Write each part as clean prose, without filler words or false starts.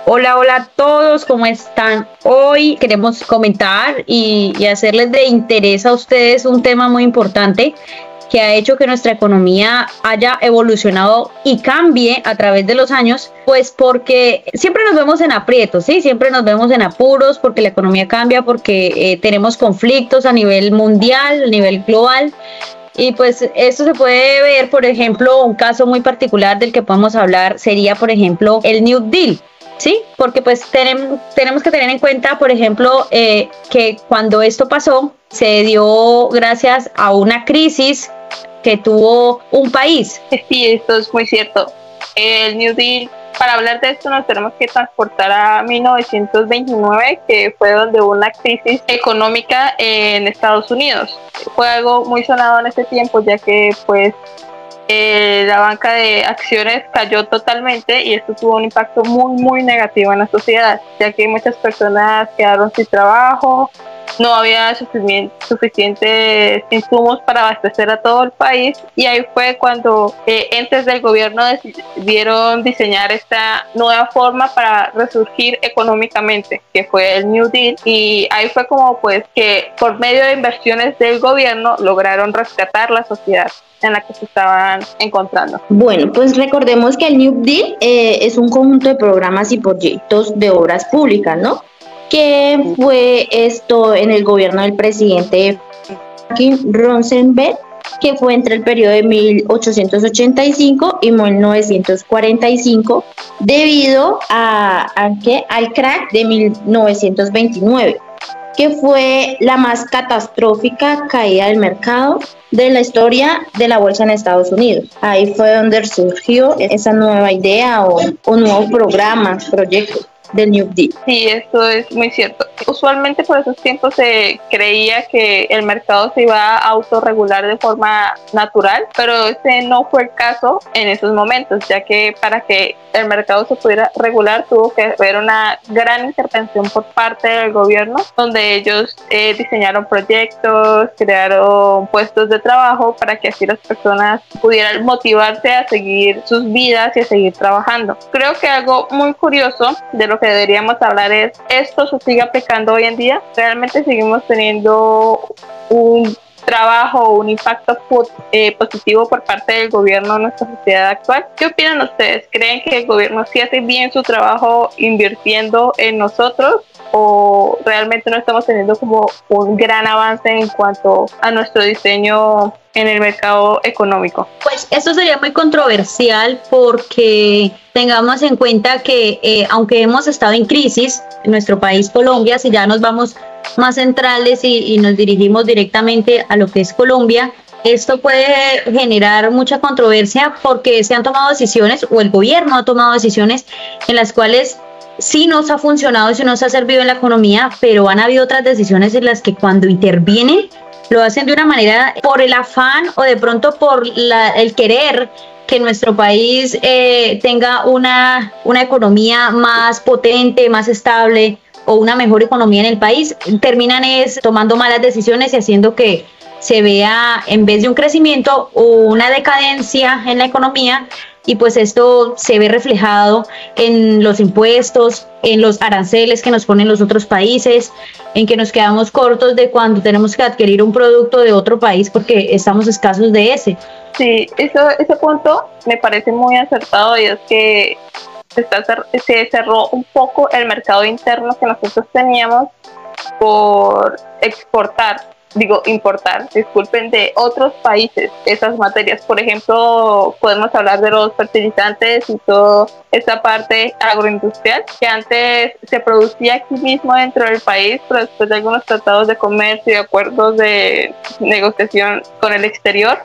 Hola, hola a todos, ¿cómo están? Hoy queremos comentar y hacerles de interés a ustedes un tema muy importante que ha hecho que nuestra economía haya evolucionado y cambie a través de los años, pues porque siempre nos vemos en aprietos, ¿sí? Siempre nos vemos en apuros porque la economía cambia, porque tenemos conflictos a nivel mundial, a nivel global. Y pues esto se puede ver, por ejemplo, un caso muy particular del que podemos hablar sería, por ejemplo, el New Deal. Sí, porque pues tenemos que tener en cuenta, por ejemplo, que cuando esto pasó, se dio gracias a una crisis que tuvo un país. Sí, esto es muy cierto. El New Deal, para hablar de esto nos tenemos que transportar a 1929, que fue donde hubo una crisis económica en Estados Unidos. Fue algo muy sonado en ese tiempo, ya que pues la banca de acciones cayó totalmente y esto tuvo un impacto muy negativo en la sociedad, ya que muchas personas quedaron sin trabajo, no había suficientes insumos para abastecer a todo el país, y ahí fue cuando entes del gobierno decidieron diseñar esta nueva forma para resurgir económicamente, que fue el New Deal, y ahí fue como pues que por medio de inversiones del gobierno lograron rescatar la sociedad en la que se estaban encontrando. Bueno, pues recordemos que el New Deal es un conjunto de programas y proyectos de obras públicas, ¿no? Que fue esto en el gobierno del presidente Franklin Roosevelt, que fue entre el periodo de 1885 y 1945, debido al crack de 1929, que fue la más catastrófica caída del mercado de la historia de la bolsa en Estados Unidos. Ahí fue donde surgió esa nueva idea o nuevo programa, proyecto del New Deal. Sí, esto es muy cierto. Usualmente por esos tiempos se creía que el mercado se iba a autorregular de forma natural, pero ese no fue el caso en esos momentos, ya que para que el mercado se pudiera regular tuvo que haber una gran intervención por parte del gobierno, donde ellos diseñaron proyectos, crearon puestos de trabajo para que así las personas pudieran motivarse a seguir sus vidas y a seguir trabajando. Creo que algo muy curioso de lo que deberíamos hablar es, ¿esto se sigue aplicando hoy en día? ¿Realmente seguimos teniendo un trabajo, un impacto positivo por parte del gobierno en nuestra sociedad actual? ¿Qué opinan ustedes? ¿Creen que el gobierno sí hace bien su trabajo invirtiendo en nosotros, o realmente no estamos teniendo como un gran avance en cuanto a nuestro diseño en el mercado económico? Pues esto sería muy controversial porque tengamos en cuenta que aunque hemos estado en crisis en nuestro país Colombia, si ya nos vamos más centrales y nos dirigimos directamente a lo que es Colombia, esto puede generar mucha controversia porque se han tomado decisiones, o el gobierno ha tomado decisiones en las cuales sí nos ha funcionado y sí nos ha servido en la economía, pero han habido otras decisiones en las que cuando intervienen lo hacen de una manera por el afán o de pronto por el querer que nuestro país tenga una economía más potente, más estable, o una mejor economía en el país, terminan tomando malas decisiones y haciendo que se vea, en vez de un crecimiento, una decadencia en la economía. Y pues esto se ve reflejado en los impuestos, en los aranceles que nos ponen los otros países, en que nos quedamos cortos de cuando tenemos que adquirir un producto de otro país porque estamos escasos de ese. Sí, ese punto me parece muy acertado, y es que se cerró un poco el mercado interno que nosotros teníamos por importar, disculpen, de otros países esas materias. Por ejemplo, podemos hablar de los fertilizantes y toda esa parte agroindustrial que antes se producía aquí mismo dentro del país, pero después de algunos tratados de comercio y acuerdos de negociación con el exterior,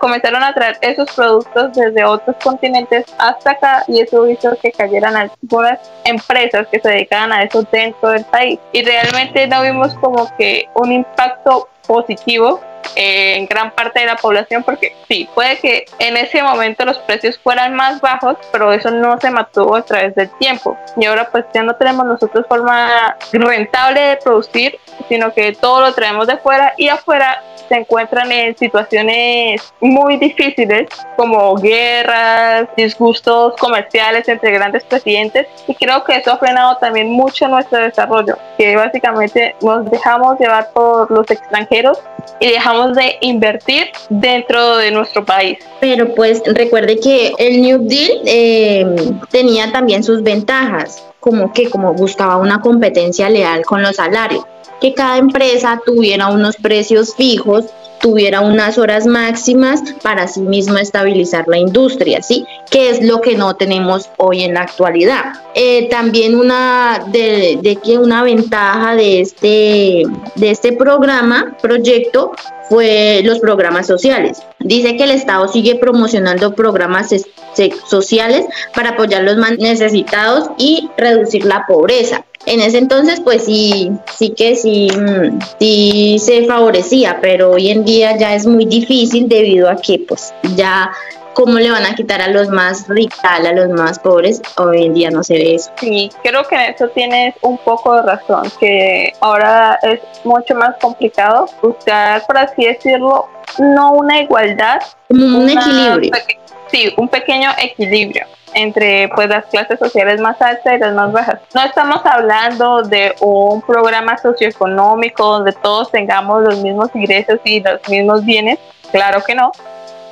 comenzaron a traer esos productos desde otros continentes hasta acá, y eso hizo que cayeran algunas empresas que se dedicaban a eso dentro del país, y realmente no vimos como que un impacto positivo en gran parte de la población, porque sí, puede que en ese momento los precios fueran más bajos, pero eso no se mantuvo a través del tiempo, y ahora pues ya no tenemos nosotros forma rentable de producir, sino que todo lo traemos de fuera, y afuera se encuentran en situaciones muy difíciles como guerras, disgustos comerciales entre grandes presidentes, y creo que eso ha frenado también mucho nuestro desarrollo, que básicamente nos dejamos llevar por los extranjeros y dejamos de invertir dentro de nuestro país. Pero pues recuerde que el New Deal tenía también sus ventajas, como buscaba una competencia leal con los salarios, que cada empresa tuviera unos precios fijos, tuviera unas horas máximas para así mismo estabilizar la industria, ¿sí? Que es lo que no tenemos hoy en la actualidad. También una ventaja de este proyecto fue los programas sociales. Dice que el Estado sigue promocionando programas sociales para apoyar a los más necesitados y reducir la pobreza. En ese entonces, pues sí se favorecía, pero hoy en día ya es muy difícil debido a que pues ya cómo le van a quitar a los más ricos, a los más pobres, hoy en día no se ve eso. Sí, creo que en eso tienes un poco de razón, que ahora es mucho más complicado buscar, por así decirlo, no una igualdad, un equilibrio. Sí, un pequeño equilibrio entre pues las clases sociales más altas y las más bajas. No estamos hablando de un programa socioeconómico donde todos tengamos los mismos ingresos y los mismos bienes, claro que no,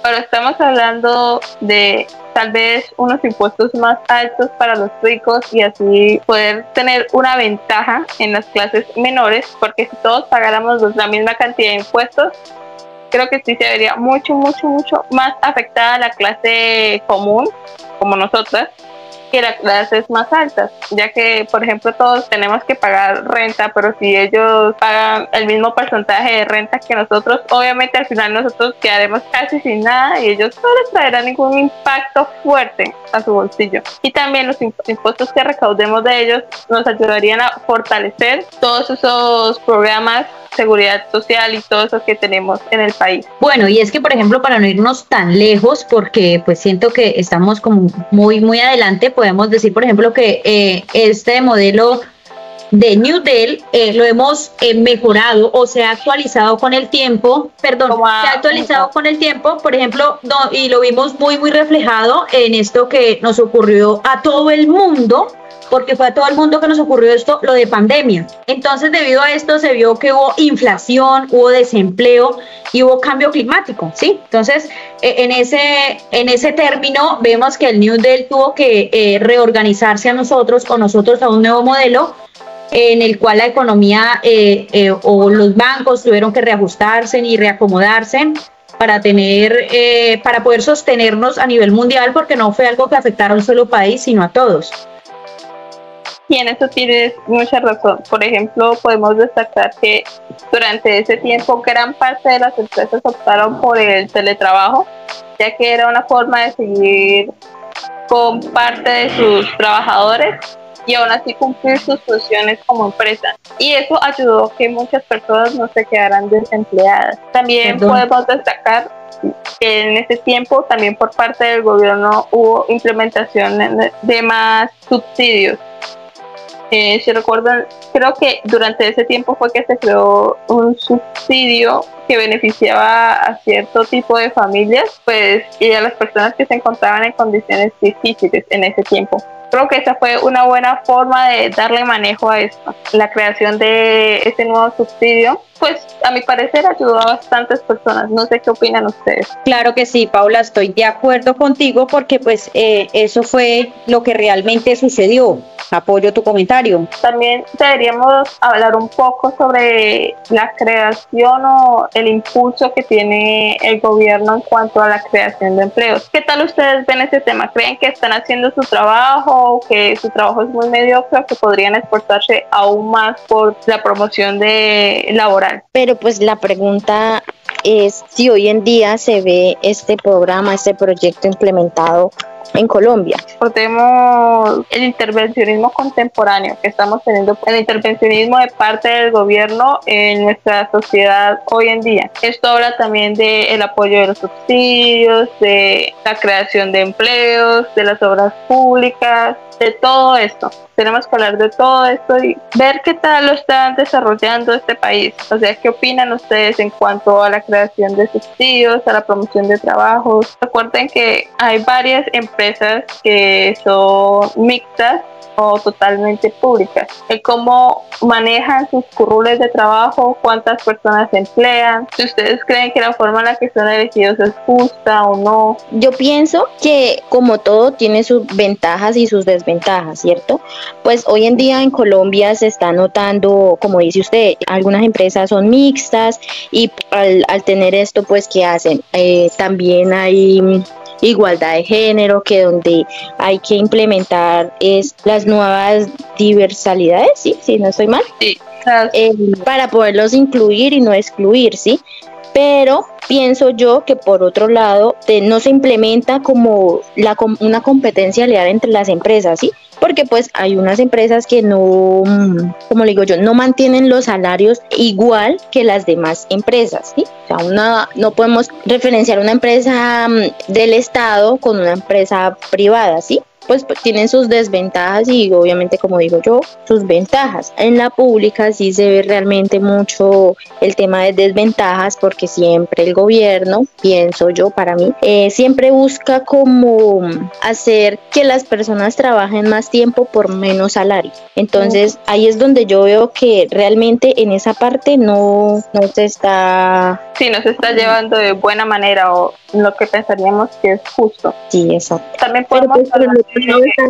pero estamos hablando de tal vez unos impuestos más altos para los ricos y así poder tener una ventaja en las clases menores, porque si todos pagáramos la misma cantidad de impuestos, creo que sí se vería mucho más afectada la clase común, como nosotras, que las clases más altas, ya que, por ejemplo, todos tenemos que pagar renta, pero si ellos pagan el mismo porcentaje de renta que nosotros, obviamente al final nosotros quedaremos casi sin nada y ellos no les traerán ningún impacto fuerte a su bolsillo. Y también los impuestos que recaudemos de ellos nos ayudarían a fortalecer todos esos programas, seguridad social y todo eso que tenemos en el país. Bueno, y es que, por ejemplo, para no irnos tan lejos, porque pues siento que estamos como muy adelante, podemos decir, por ejemplo, que este modelo de New Deal lo hemos mejorado o se ha actualizado con el tiempo, con el tiempo, por ejemplo, y lo vimos muy reflejado en esto que nos ocurrió a todo el mundo, porque fue a todo el mundo que nos ocurrió esto, lo de pandemia. Entonces, debido a esto se vio que hubo inflación, hubo desempleo y hubo cambio climático, ¿sí? Entonces, en ese término vemos que el New Deal tuvo que reorganizarse a nosotros a un nuevo modelo en el cual la economía o los bancos tuvieron que reajustarse y reacomodarse para poder sostenernos a nivel mundial, porque no fue algo que afectara a un solo país, sino a todos. Y en eso tienes mucha razón. Por ejemplo, podemos destacar que durante ese tiempo gran parte de las empresas optaron por el teletrabajo, ya que era una forma de seguir con parte de sus trabajadores y aún así cumplir sus funciones como empresa. Y eso ayudó a que muchas personas no se quedaran desempleadas. También podemos destacar que en ese tiempo también por parte del gobierno hubo implementación de más subsidios. Si recuerdan, creo que durante ese tiempo fue que se creó un subsidio que beneficiaba a cierto tipo de familias, pues, y a las personas que se encontraban en condiciones difíciles en ese tiempo. Creo que esa fue una buena forma de darle manejo a esto. La creación de ese nuevo subsidio, pues a mi parecer ayudó a bastantes personas. No sé qué opinan ustedes. Claro que sí, Paula, estoy de acuerdo contigo porque pues eso fue lo que realmente sucedió. Apoyo tu comentario. También deberíamos hablar un poco sobre la creación o el impulso que tiene el gobierno en cuanto a la creación de empleos. ¿Qué tal ustedes ven ese tema? ¿Creen que están haciendo su trabajo, que su trabajo es muy mediocre o que podrían esforzarse aún más por la promoción laboral? Pero pues la pregunta es si hoy en día se ve este programa, este proyecto implementado en Colombia. Recordemos el intervencionismo contemporáneo que estamos teniendo, el intervencionismo de parte del gobierno en nuestra sociedad hoy en día. Esto habla también del apoyo de los subsidios, de la creación de empleos, de las obras públicas, de todo esto. Tenemos que hablar de todo esto y ver qué tal lo están desarrollando este país. O sea, ¿qué opinan ustedes en cuanto a la creación de subsidios, a la promoción de trabajos? Recuerden que hay varias empresas que son mixtas o totalmente públicas. El cómo manejan sus currículos de trabajo, cuántas personas se emplean, si ustedes creen que la forma en la que son elegidos es justa o no. Yo pienso que como todo tiene sus ventajas y sus desventajas, ¿cierto? Pues hoy en día en Colombia se está notando, como dice usted, algunas empresas son mixtas y al tener esto, pues ¿qué hacen? También hay igualdad de género, que donde hay que implementar las nuevas diversalidades, ¿sí? Si no estoy mal, Sí, para poderlos incluir y no excluir, ¿sí? Pero pienso yo que por otro lado no se implementa como una competencia leal entre las empresas, ¿sí? Porque pues hay unas empresas que no, como le digo yo, no mantienen los salarios igual que las demás empresas, ¿sí? O sea, no podemos referenciar una empresa del Estado con una empresa privada, ¿sí? Pues tienen sus desventajas y obviamente, como digo yo, sus ventajas. En la pública sí se ve realmente mucho el tema de desventajas, porque siempre el gobierno, pienso yo para mí, siempre busca como hacer que las personas trabajen más tiempo por menos salario. Entonces ahí es donde yo veo que realmente en esa parte no se está... Sí, no se está llevando de buena manera o lo que pensaríamos que es justo. Sí, exacto. También podemos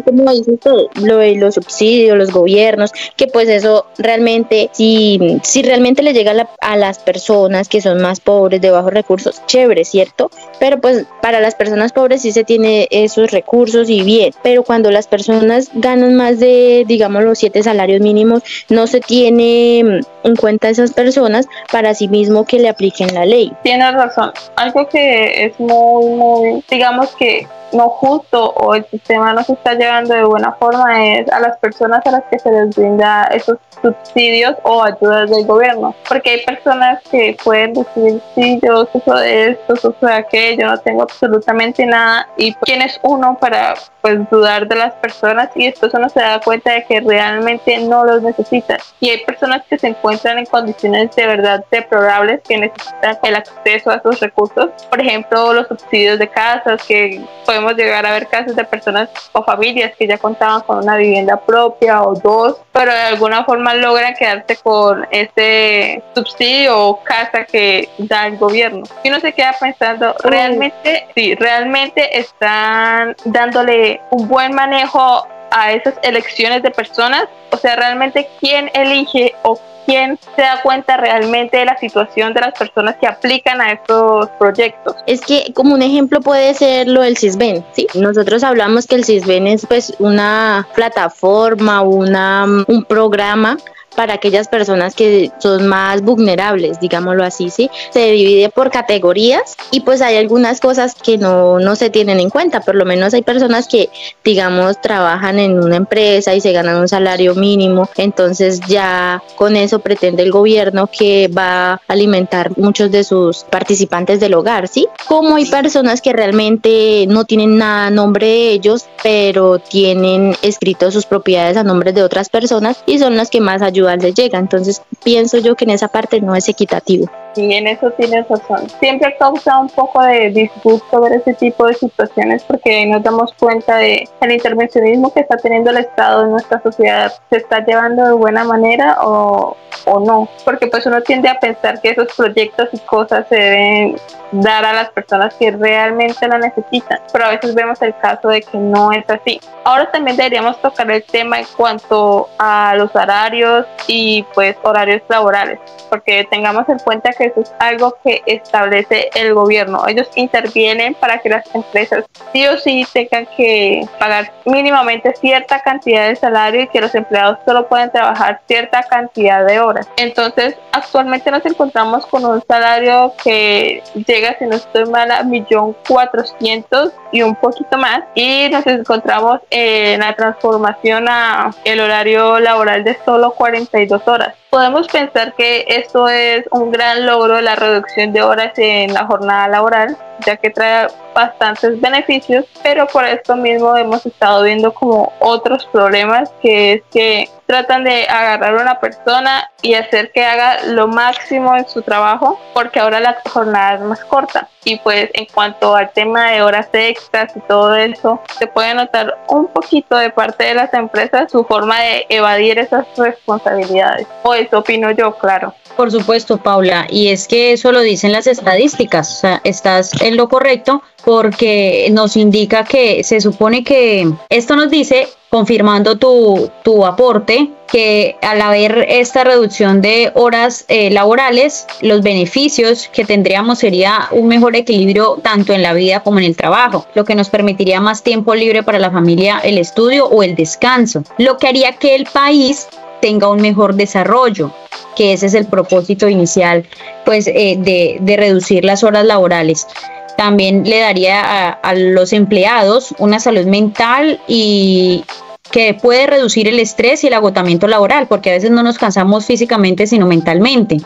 como dice usted, lo de los subsidios, los gobiernos, que pues eso realmente, si realmente le llega a las personas que son más pobres, de bajos recursos, chévere, ¿cierto? Pero pues para las personas pobres sí se tiene esos recursos y bien, pero cuando las personas ganan más de, digamos, los 7 salarios mínimos, no se tiene en cuenta a esas personas para sí mismo que le apliquen la ley. Tienes razón. Algo que es muy, digamos que no justo o el sistema no se está llevando de buena forma es a las personas a las que se les brinda esos subsidios o ayudas del gobierno, porque hay personas que pueden decir, sí, yo sufro de esto, sufro de aquello, no tengo absolutamente nada, y quién es uno para pues dudar de las personas, y después uno se da cuenta de que realmente no los necesitan, y hay personas que se encuentran en condiciones de verdad deplorables que necesitan el acceso a esos recursos. Por ejemplo, los subsidios de casas, que podemos llegar a ver casos de personas o familias que ya contaban con una vivienda propia o dos, pero de alguna forma logran quedarse con ese subsidio o casa que da el gobierno. Y uno se queda pensando, realmente están dándole un buen manejo a esas elecciones de personas. O sea, realmente quién elige o quién se da cuenta realmente de la situación de las personas que aplican a estos proyectos. Es que como un ejemplo puede ser lo del Sisbén, ¿sí? Nosotros hablamos que el Sisbén es pues una plataforma, un programa para aquellas personas que son más vulnerables, digámoslo así, ¿sí? Se divide por categorías y pues hay algunas cosas que no se tienen en cuenta. Por lo menos hay personas que, digamos, trabajan en una empresa y se ganan un salario mínimo, entonces ya con eso pretende el gobierno que va a alimentar muchos de sus participantes del hogar, ¿sí? Como hay personas que realmente no tienen nada a nombre de ellos, pero tienen escritos sus propiedades a nombre de otras personas y son las que más ayudan les llega. Entonces pienso yo que en esa parte no es equitativo. Y en eso tienes razón. Siempre causa un poco de disgusto ver ese tipo de situaciones, porque nos damos cuenta de el intervencionismo que está teniendo el Estado en nuestra sociedad. ¿Se está llevando de buena manera o no? Porque pues uno tiende a pensar que esos proyectos y cosas se deben dar a las personas que realmente la necesitan, pero a veces vemos el caso de que no es así. Ahora también deberíamos tocar el tema en cuanto a los horarios y pues horarios laborales, porque tengamos en cuenta que que eso es algo que establece el gobierno. Ellos intervienen para que las empresas sí o sí tengan que pagar mínimamente cierta cantidad de salario y que los empleados solo pueden trabajar cierta cantidad de horas. Entonces, actualmente nos encontramos con un salario que llega, si no estoy mal, a 1.400.000 y un poquito más, y nos encontramos en la transformación a el horario laboral de solo 42 horas. Podemos pensar que esto es un gran logro, la reducción de horas en la jornada laboral, ya que trae bastantes beneficios, pero por esto mismo hemos estado viendo como otros problemas, que es que tratan de agarrar a una persona y hacer que haga lo máximo en su trabajo, porque ahora la jornada es más corta. Y pues en cuanto al tema de horas extras y todo eso, se puede notar un poquito de parte de las empresas su forma de evadir esas responsabilidades. O eso opino yo, claro. Por supuesto, Paula, y es que eso lo dicen las estadísticas, o sea, estás en lo correcto, porque nos indica que se supone que esto nos dice, confirmando tu aporte, que al haber esta reducción de horas laborales, los beneficios que tendríamos sería un mejor equilibrio tanto en la vida como en el trabajo, lo que nos permitiría más tiempo libre para la familia, el estudio o el descanso, lo que haría que el país tenga un mejor desarrollo, que ese es el propósito inicial, pues de reducir las horas laborales. También le daría a los empleados una salud mental y que puede reducir el estrés y el agotamiento laboral, porque a veces no nos cansamos físicamente sino mentalmente.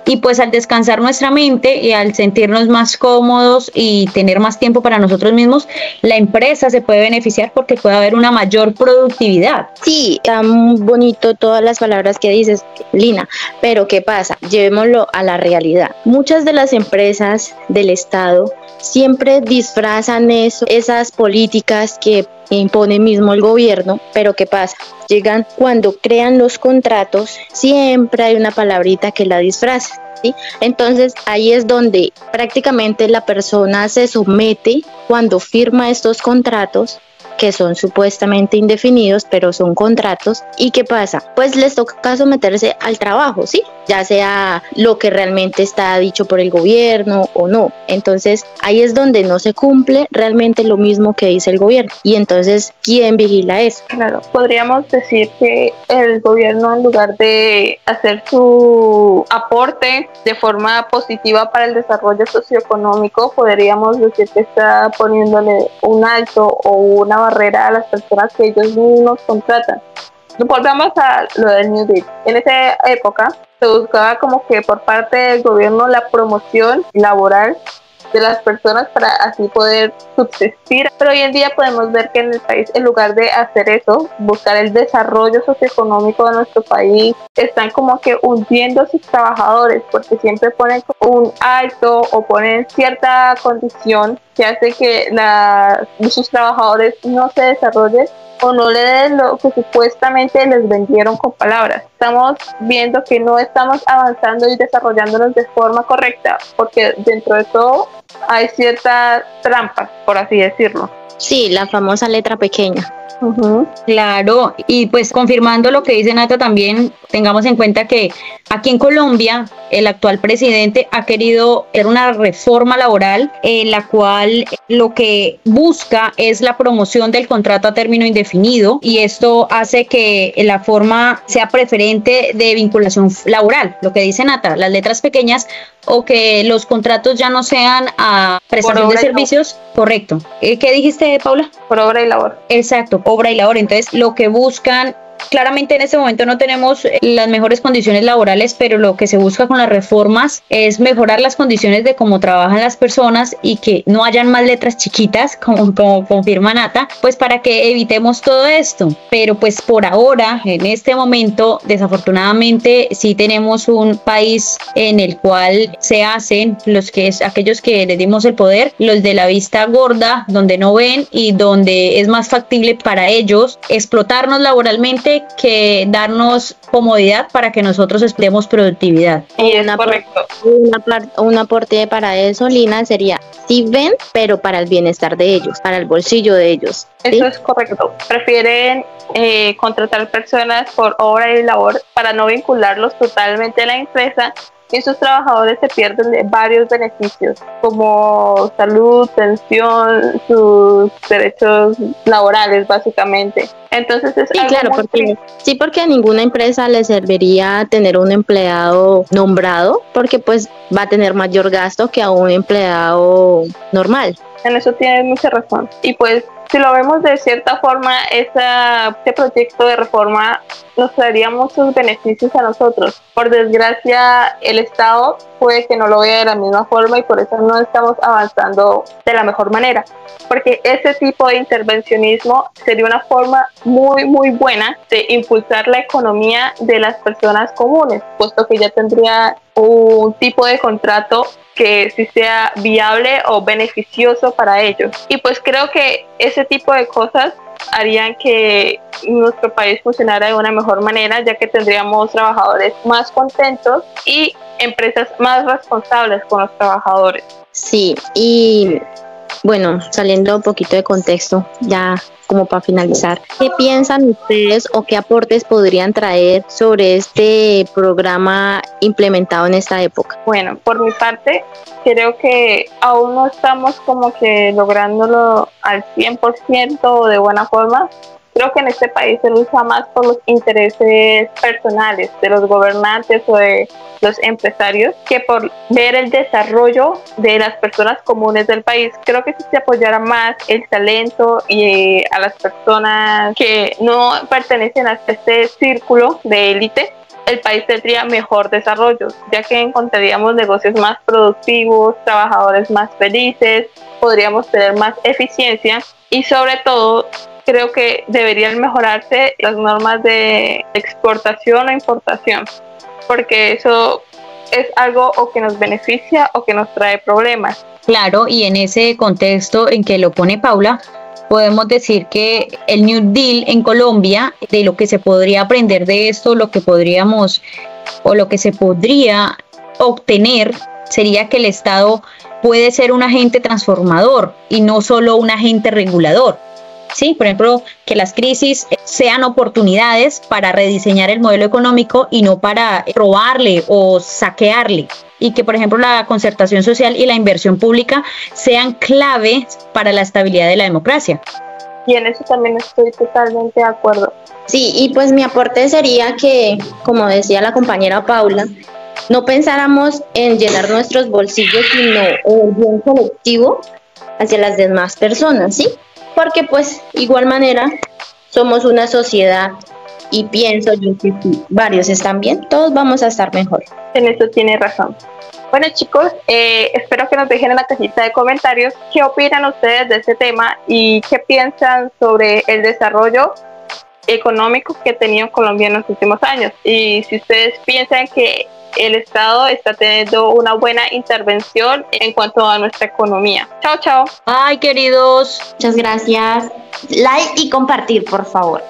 Y pues al descansar nuestra mente y al sentirnos más cómodos y tener más tiempo para nosotros mismos, la empresa se puede beneficiar porque puede haber una mayor productividad. Sí, está muy bonito todas las palabras que dices, Lina, pero ¿qué pasa? Llevémoslo a la realidad. Muchas de las empresas del Estado siempre disfrazan esas políticas que impone mismo el gobierno, pero ¿qué pasa? Llegan cuando crean los contratos, siempre hay una palabrita que la disfraza, ¿sí? Entonces ahí es donde prácticamente la persona se somete cuando firma estos contratos, que son supuestamente indefinidos, pero son contratos. ¿Y qué pasa? Pues les toca someterse al trabajo, ¿sí? Ya sea lo que realmente está dicho por el gobierno o no. Entonces, ahí es donde no se cumple realmente lo mismo que dice el gobierno. Y entonces, ¿quién vigila eso? Claro, podríamos decir que el gobierno, en lugar de hacer su aporte de forma positiva para el desarrollo socioeconómico, podríamos decir que está poniéndole un alto o una barrera a las personas que ellos mismos contratan. Volvamos a lo del New Deal. En esa época se buscaba como que por parte del gobierno la promoción laboral de las personas para así poder subsistir, pero hoy en día podemos ver que en el país, en lugar de hacer eso, buscar el desarrollo socioeconómico de nuestro país, están como que hundiendo a sus trabajadores, porque siempre ponen un alto o ponen cierta condición que hace que sus trabajadores no se desarrollen o no le den lo que supuestamente les vendieron con palabras. Estamos viendo que no estamos avanzando y desarrollándonos de forma correcta, porque dentro de todo hay ciertas trampas, por así decirlo. Sí, la famosa letra pequeña. Claro, y pues confirmando lo que dice Nata también, tengamos en cuenta que aquí en Colombia el actual presidente ha querido hacer una reforma laboral en la cual lo que busca es la promoción del contrato a término indefinido, y esto hace que la forma sea preferente de vinculación laboral, lo que dice Nata, las letras pequeñas, o que los contratos ya no sean a prestación de servicios. Correcto. ¿Qué dijiste, Paula? Por obra y labor. Exacto, obra y labor. Entonces, lo que buscan, claramente en este momento no tenemos las mejores condiciones laborales, pero lo que se busca con las reformas es mejorar las condiciones de cómo trabajan las personas y que no hayan más letras chiquitas, como confirma Nata, pues para que evitemos todo esto. Pero pues por ahora, en este momento, desafortunadamente, sí tenemos un país en el cual se hacen aquellos que les dimos el poder, los de la vista gorda, donde no ven y donde es más factible para ellos explotarnos laboralmente que darnos comodidad para que nosotros explotemos productividad. Y es correcto. Un aporte para eso, Lina, sería sí ven, pero para el bienestar de ellos, para el bolsillo de ellos. ¿Sí? Eso es correcto. Prefieren contratar personas por obra y labor para no vincularlos totalmente a la empresa y sus trabajadores se pierden de varios beneficios como salud, pensión, sus derechos laborales básicamente. Entonces es Sí, algo claro, muy porque a ninguna empresa le serviría tener un empleado nombrado, porque pues va a tener mayor gasto que a un empleado normal. En eso tienes mucha razón. Y pues, si lo vemos de cierta forma, este proyecto de reforma nos traería muchos beneficios a nosotros. Por desgracia, el Estado puede que no lo vea de la misma forma y por eso no estamos avanzando de la mejor manera. Porque ese tipo de intervencionismo sería una forma muy, muy buena de impulsar la economía de las personas comunes, puesto que ya tendría un tipo de contrato que sí sea viable o beneficioso para ellos. Y pues creo que ese tipo de cosas harían que nuestro país funcionara de una mejor manera, ya que tendríamos trabajadores más contentos y empresas más responsables con los trabajadores. Sí, y bueno, saliendo un poquito de contexto, ya como para finalizar, ¿qué piensan ustedes o qué aportes podrían traer sobre este programa implementado en esta época? Bueno, por mi parte, creo que aún no estamos como que lográndolo al 100% de buena forma. Creo que en este país se lucha más por los intereses personales de los gobernantes o de los empresarios que por ver el desarrollo de las personas comunes del país. Creo que si se apoyara más el talento y a las personas que no pertenecen a este círculo de élite, el país tendría mejor desarrollo, ya que encontraríamos negocios más productivos, trabajadores más felices, podríamos tener más eficiencia y sobre todo creo que deberían mejorarse las normas de exportación o importación, porque eso es algo o que nos beneficia o que nos trae problemas. Claro, y en ese contexto en que lo pone Paula, podemos decir que el New Deal en Colombia, de lo que se podría aprender de esto, lo que podríamos o lo que se podría obtener sería que el Estado puede ser un agente transformador y no solo un agente regulador. Sí, por ejemplo, que las crisis sean oportunidades para rediseñar el modelo económico y no para robarle o saquearle. Y que, por ejemplo, la concertación social y la inversión pública sean claves para la estabilidad de la democracia. Y en eso también estoy totalmente de acuerdo. Sí, y pues mi aporte sería que, como decía la compañera Paula, no pensáramos en llenar nuestros bolsillos, sino el bien colectivo hacia las demás personas, ¿sí? Porque pues igual manera somos una sociedad y pienso yo que si varios están bien, todos vamos a estar mejor. En eso tiene razón. Bueno chicos, espero que nos dejen en la cajita de comentarios qué opinan ustedes de este tema y qué piensan sobre el desarrollo económico que ha tenido Colombia en los últimos años. Y si ustedes piensan que el Estado está teniendo una buena intervención en cuanto a nuestra economía. Chao, chao. Ay, queridos. Muchas gracias. Like y compartir, por favor.